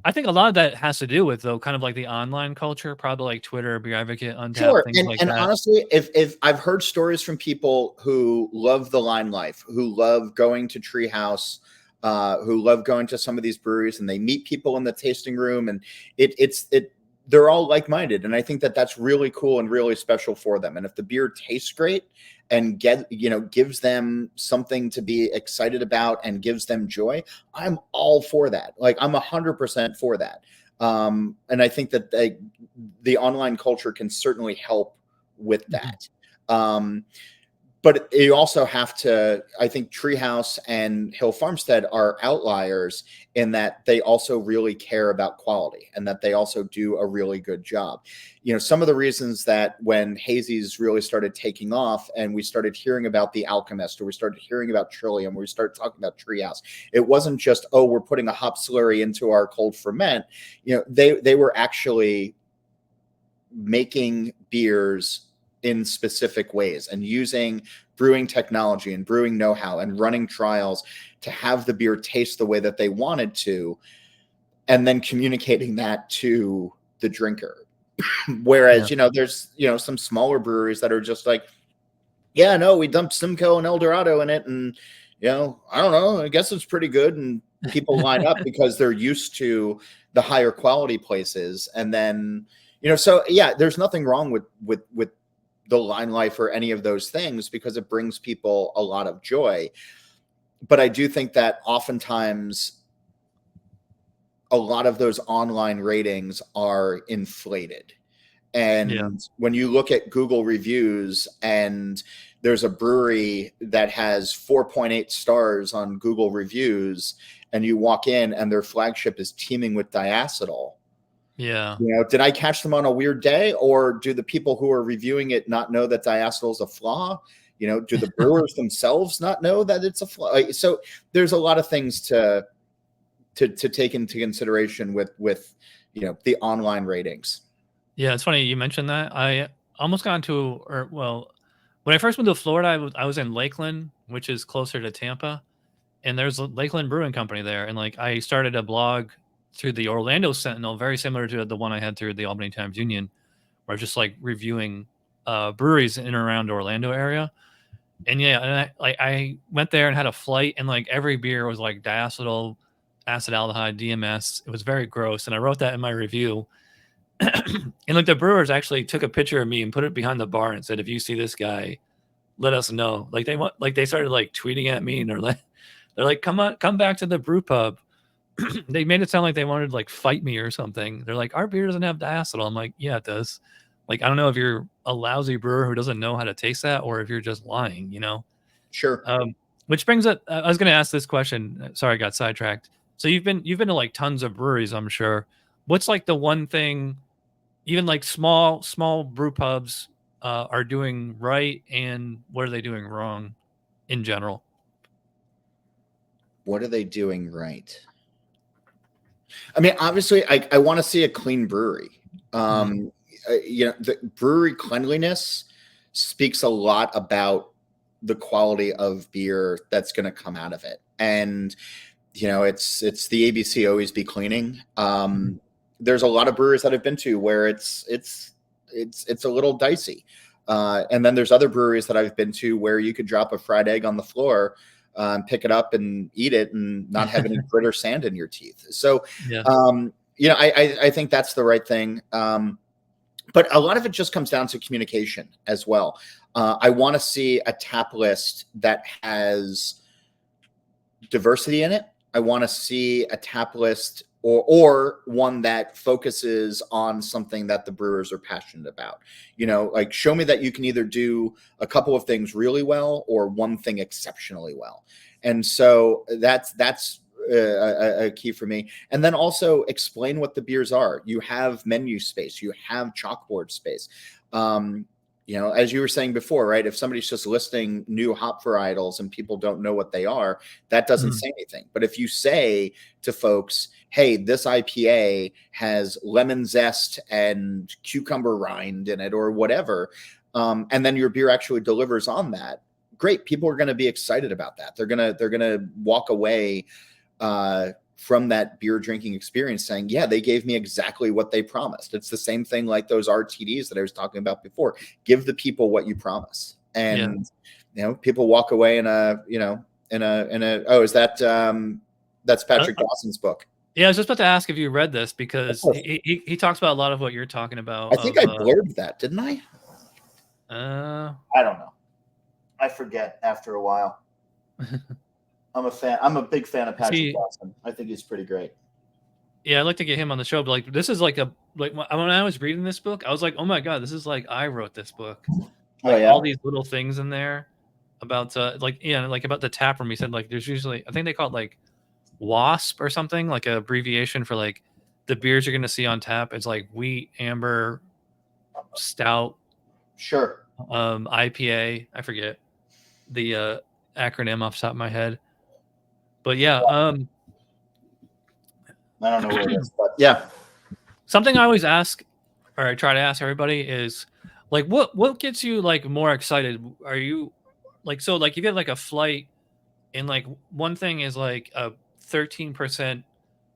I think a lot of that has to do with, though, kind of like the online culture, probably like Twitter, Beer Advocate, Untapped, sure. things And like and that. honestly, if I've heard stories from people who love the line life, who love going to Treehouse, who love going to some of these breweries, and they meet people in the tasting room, and it they're all like minded, and I think that that's really cool and really special for them. And if the beer tastes great and gives them something to be excited about and gives them joy, I'm all for that. Like I'm 100% for that. And I think that the online culture can certainly help with Mhm. that. Um, but you also have to, I think Treehouse and Hill Farmstead are outliers in that they also really care about quality and that they also do a really good job. Some of the reasons that when hazies really started taking off and we started hearing about the Alchemist, or we started hearing about Trillium, or we started talking about Treehouse, it wasn't just, oh, we're putting a hop slurry into our cold ferment. They were actually making beers in specific ways and using brewing technology and brewing know-how and running trials to have the beer taste the way that they wanted to, and then communicating that to the drinker. Whereas, Yeah. there's, some smaller breweries that are just like, yeah, no, we dumped Simcoe and El Dorado in it, and I don't know, I guess it's pretty good, and people line up because they're used to the higher quality places. And then, so yeah, there's nothing wrong with the line life or any of those things, because it brings people a lot of joy. But I do think that oftentimes a lot of those online ratings are inflated. Yeah. And when you look at Google reviews, and there's a brewery that has 4.8 stars on Google reviews, and you walk in and their flagship is teeming with diacetyl, Yeah. did I catch them on a weird day, or do the people who are reviewing it not know that diacetyl is a flaw? Do the brewers themselves not know that it's a flaw? So there's a lot of things to take into consideration with the online ratings. Yeah, it's funny you mentioned that. I almost got into, or well, when I first moved to Florida, I was in Lakeland, which is closer to Tampa, and there's a Lakeland Brewing Company there, and like I started a blog through the Orlando Sentinel, very similar to the one I had through the Albany Times Union, where I was just like reviewing breweries in and around Orlando area. And yeah, and I went there and had a flight, and like every beer was like diacetyl, acetaldehyde, DMS. It was very gross, and I wrote that in my review. and like the brewers actually took a picture of me and put it behind the bar and said, if you see this guy, let us know. Like they started like tweeting at me, and they're like, come back to the brew pub. They made it sound like they wanted to like fight me or something. They're like, our beer doesn't have diacetyl. I'm like, yeah, it does. Like, I don't know if you're a lousy brewer who doesn't know how to taste that, or if you're just lying, you know? Sure. Which brings up, I was going to ask this question. Sorry, I got sidetracked. So you've been to like tons of breweries, I'm sure. What's like the one thing, even like small brew pubs are doing right, and what are they doing wrong in general? What are they doing right? I mean, obviously, I want to see a clean brewery. You know, the brewery cleanliness speaks a lot about the quality of beer that's going to come out of it. And, you know, it's the ABC always be cleaning. There's a lot of breweries that I've been to where it's a little dicey. And then there's other breweries that I've been to where you could drop a fried egg on the floor, pick it up and eat it and not have any grit or sand in your teeth. So, Yeah. you know, I think that's the right thing. But a lot of it just comes down to communication as well. I want to see a tap list that has diversity in it. I want to see a tap list or one that focuses on something that the brewers are passionate about. You know, like show me that you can either do a couple of things really well or one thing exceptionally well. And so that's a key for me. And then also explain what the beers are. You have menu space, you have chalkboard space. You know, as you were saying before, right? If somebody's just listing new hop varietals and people don't know what they are, that doesn't say anything. But if you say to folks, hey, this IPA has lemon zest and cucumber rind in it or whatever, and then your beer actually delivers on that, great. People are going to be excited about that. They're gonna walk away from that beer drinking experience saying, yeah, they gave me exactly what they promised. It's the same thing like those RTDs that I was talking about before. Give the people what you promise. And, you know, people walk away in a, oh, is that, that's Patrick Dawson's book. Yeah, I was just about to ask if you read this because he talks about a lot of what you're talking about. I think I blurbed that, didn't I? I don't know. I forget after a while. I'm a fan. I'm a big fan of Patrick Dawson. I think he's pretty great. Yeah, I'd like to get him on the show. But like, this is like when I was reading this book, I was like, oh my god, this is like I wrote this book. Like all these little things in there about like about the tap room. He said like there's usually, I think they call it like WASP or something, like a abbreviation for like the beers you're gonna see on tap. It's like wheat, amber, stout, sure, IPA. I forget the acronym off the top of my head. But yeah, I don't know what it is, but yeah. Something I always ask, or I try to ask everybody, is like, what gets you like more excited? Are you like, so like you get like a flight, and like one thing is like a 13%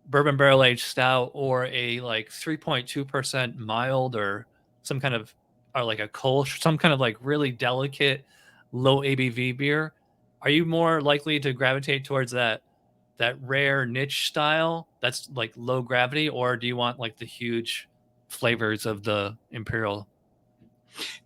bourbon barrel aged stout, or a like 3.2% mild, or some kind of, or like a Kolsch, some kind of like really delicate low ABV beer. Are you more likely to gravitate towards that rare niche style that's like low gravity, or do you want like the huge flavors of the Imperial?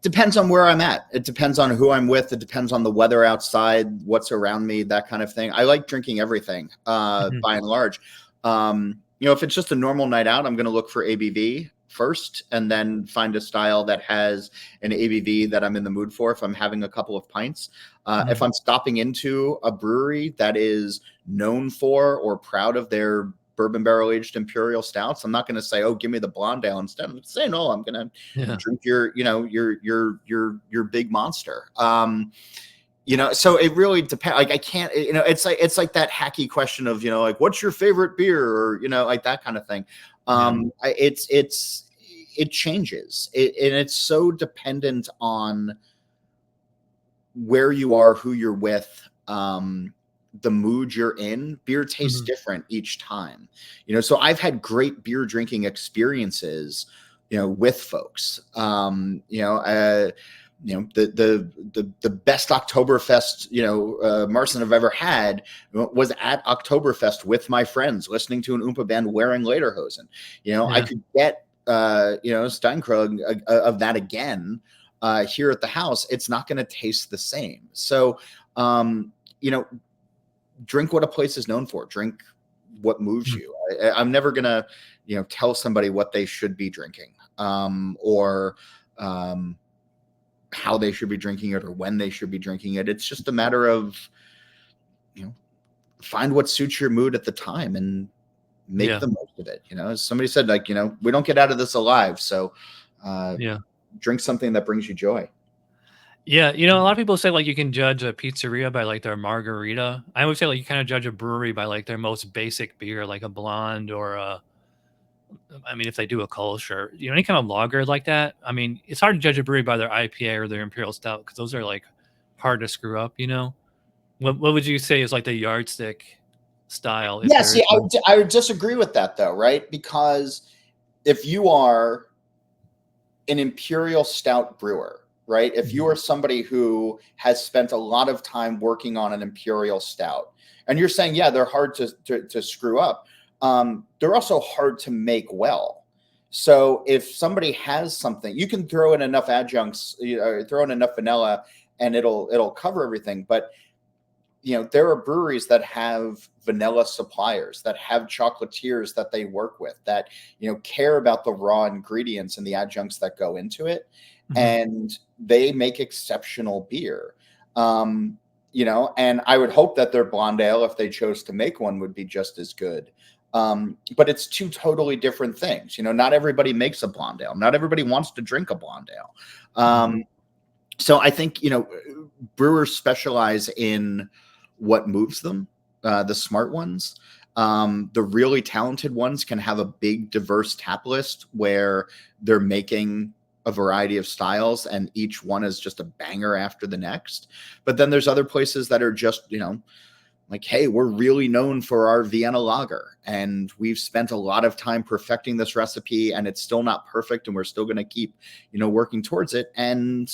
Depends on where I'm at. It depends on who I'm with. It depends on the weather outside, what's around me, that kind of thing. I like drinking everything by and large. You know, if it's just a normal night out, I'm going to look for ABV first and then find a style that has an ABV that I'm in the mood for if I'm having a couple of pints. If I'm stopping into a brewery that is known for or proud of their bourbon barrel aged imperial stouts, I'm not going to say, oh, give me the blonde ale instead. I'm saying, no, I'm going to drink your, you know, your big monster. You know, so it really depends. Like I can't, you know, it's like that hacky question of, you know, like, what's your favorite beer, or, you know, like that kind of thing. It changes, and it's so dependent on where you are, who you're with, the mood you're in. Beer tastes different each time, you know. So I've had great beer drinking experiences, you know, with folks. You know, the best Oktoberfest, you know, Marson I've ever had was at Oktoberfest with my friends, listening to an Oompa band, wearing lederhosen. You know, I could get Steinkrug of that again here at the house, it's not going to taste the same. So, drink what a place is known for. Drink what moves you. I'm never going to, tell somebody what they should be drinking or how they should be drinking it or when they should be drinking it. It's just a matter of, find what suits your mood at the time and make the most of it. As somebody said, like, we don't get out of this alive. So drink something that brings you joy. Yeah, a lot of people say like you can judge a pizzeria by like their margarita. I would say like you kind of judge a brewery by like their most basic beer, like a blonde or if they do a Kolsch, any kind of lager like that. I mean, it's hard to judge a brewery by their IPA or their Imperial Stout because those are like hard to screw up. What would you say is like the yardstick style? Yeah, see, I would disagree with that though, right? Because if you are an Imperial Stout brewer, right? If you are somebody who has spent a lot of time working on an Imperial Stout, and you're saying, yeah, they're hard to screw up. They're also hard to make well. So if somebody has something, you can throw in enough adjuncts, throw in enough vanilla, and it'll cover everything. But there are breweries that have vanilla suppliers, that have chocolatiers that they work with, that care about the raw ingredients and the adjuncts that go into it, and they make exceptional beer. And I would hope that their blonde ale, if they chose to make one, would be just as good. But it's two totally different things. Not everybody makes a blonde ale. Not everybody wants to drink a blonde ale. So I think, brewers specialize in what moves them, the smart ones. The really talented ones can have a big, diverse tap list where they're making a variety of styles and each one is just a banger after the next. But then there's other places that are just, like, hey, we're really known for our Vienna lager and we've spent a lot of time perfecting this recipe and it's still not perfect and we're still going to keep, working towards it. And,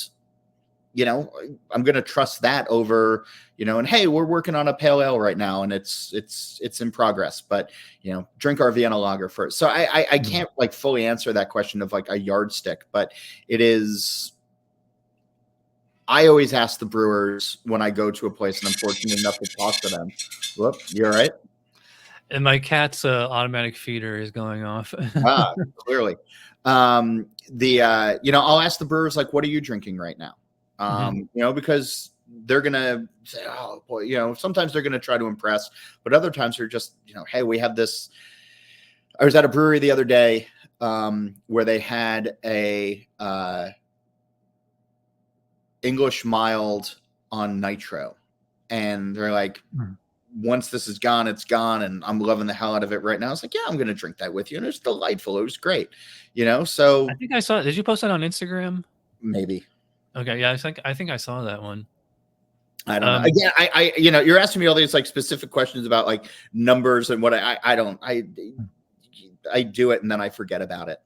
I'm going to trust that over, and hey, we're working on a pale ale right now and it's in progress, but, drink our Vienna lager first. So I can't like fully answer that question of like a yardstick, but it is, I always ask the brewers when I go to a place and I'm fortunate enough to talk to them. Whoop, you all right? And my cat's automatic feeder is going off. Clearly. I'll ask the brewers, like, what are you drinking right now? Because they're going to say, oh boy, sometimes they're going to try to impress, but other times they're just, hey, we have this. I was at a brewery the other day where they had a English mild on nitro, and they're like, once this is gone, it's gone, and I'm loving the hell out of it right now. It's like, yeah, I'm going to drink that with you, and it's delightful. It was great, So I think I saw. Did you post that on Instagram? Maybe. Okay, yeah, I think I saw that one. I don't know. Again, I you're asking me all these like specific questions about like numbers and what I do it and then I forget about it.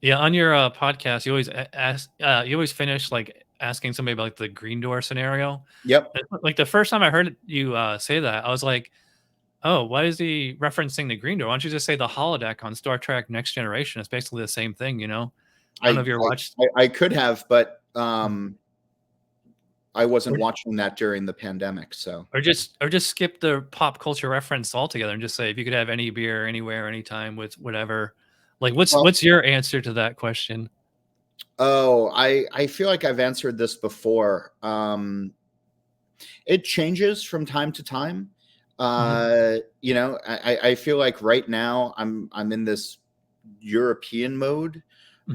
Yeah, on your podcast, you always ask, you always finish like asking somebody about like the green door scenario. Yep. Like the first time I heard you say that, I was like, oh, why is he referencing the green door? Why don't you just say the holodeck on Star Trek Next Generation? It's basically the same thing, I don't know if you watched. I could have, but I wasn't watching that during the pandemic, so. Or just skip the pop culture reference altogether and just say if you could have any beer anywhere, anytime with whatever. Like, what's your answer to that question? Oh, I feel like I've answered this before. It changes from time to time. I feel like right now I'm in this European mode,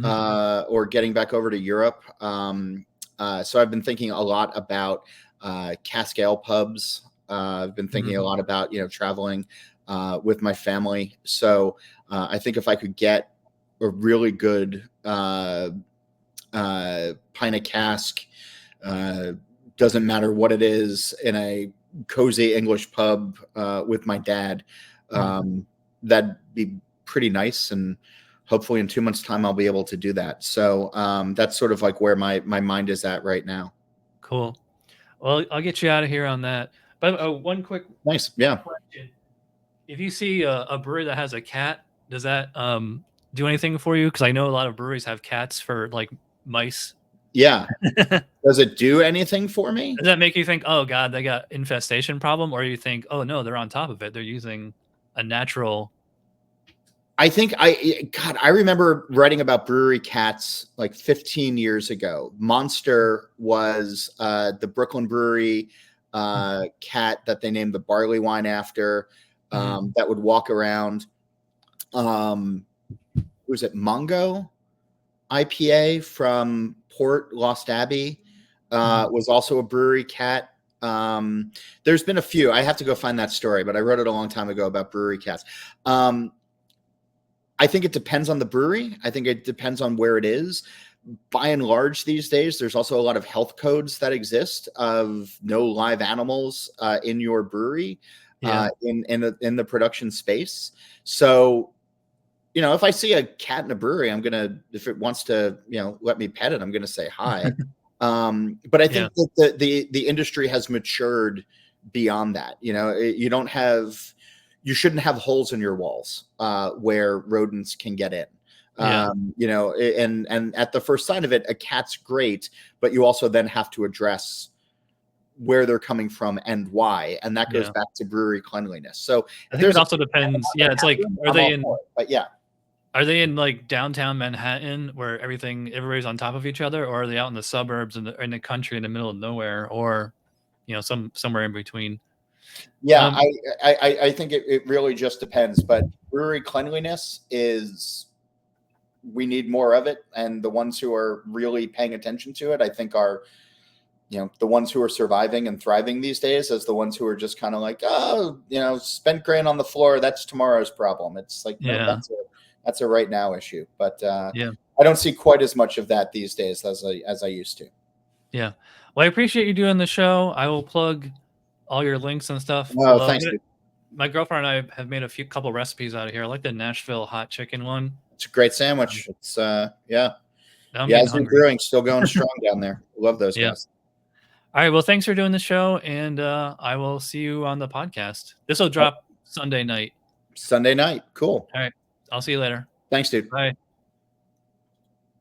or getting back over to Europe. So I've been thinking a lot about cask ale pubs. I've been thinking a lot about traveling with my family. So I think if I could get a really good pint of cask, doesn't matter what it is, in a cozy English pub with my dad, that'd be pretty nice. And hopefully in 2 months' time, I'll be able to do that. So that's sort of like where my mind is at right now. Cool. Well, I'll get you out of here on that. But one quick question. If you see a brewery that has a cat, does that do anything for you? Because I know a lot of breweries have cats for like mice. Yeah. Does Does it do anything for me? that make you think, oh God, they got infestation problem? Or you think, oh no, they're on top of it. They're using a natural. I think I remember writing about brewery cats like 15 years ago. Monster was the Brooklyn brewery cat that they named the barley wine after, that would walk around. Was it Mungo IPA from Port Lost Abbey? Was also a brewery cat. There's been a few. I have to go find that story, but I wrote it a long time ago about brewery cats. I think it depends on the brewery. I think it depends on where it is. By and large, these days, there's also a lot of health codes that exist of no live animals in your brewery, in the production space. So, if I see a cat in a brewery, if it wants to, let me pet it, I'm gonna say hi. But I think that the industry has matured beyond that. You shouldn't have holes in your walls where rodents can get in. And at the first sign of it, a cat's great, but you also then have to address where they're coming from and why, and that goes back to brewery cleanliness. So I think it also depends. Yeah, it's like, are they in like downtown Manhattan where everybody's on top of each other, or are they out in the suburbs in the country in the middle of nowhere, or somewhere in between? Yeah, I think it really just depends. But brewery cleanliness we need more of it, and the ones who are really paying attention to it, I think, are the ones who are surviving and thriving these days, as the ones who are just kind of like, oh, spent grain on the floor, that's tomorrow's problem. It's like, no, that's a right now issue. But I don't see quite as much of that these days as I used to. Yeah. Well, I appreciate you doing the show. I will plug all your links and stuff. Oh, thanks. My girlfriend and I have made a couple recipes out of here. I like the Nashville hot chicken one. It's a great sandwich. It's Yazoo Brewing still going strong down there. Love those guys. All right. Well, thanks for doing the show, and I will see you on the podcast. This will drop Sunday night. Sunday night. Cool. All right. I'll see you later. Thanks, dude. Bye.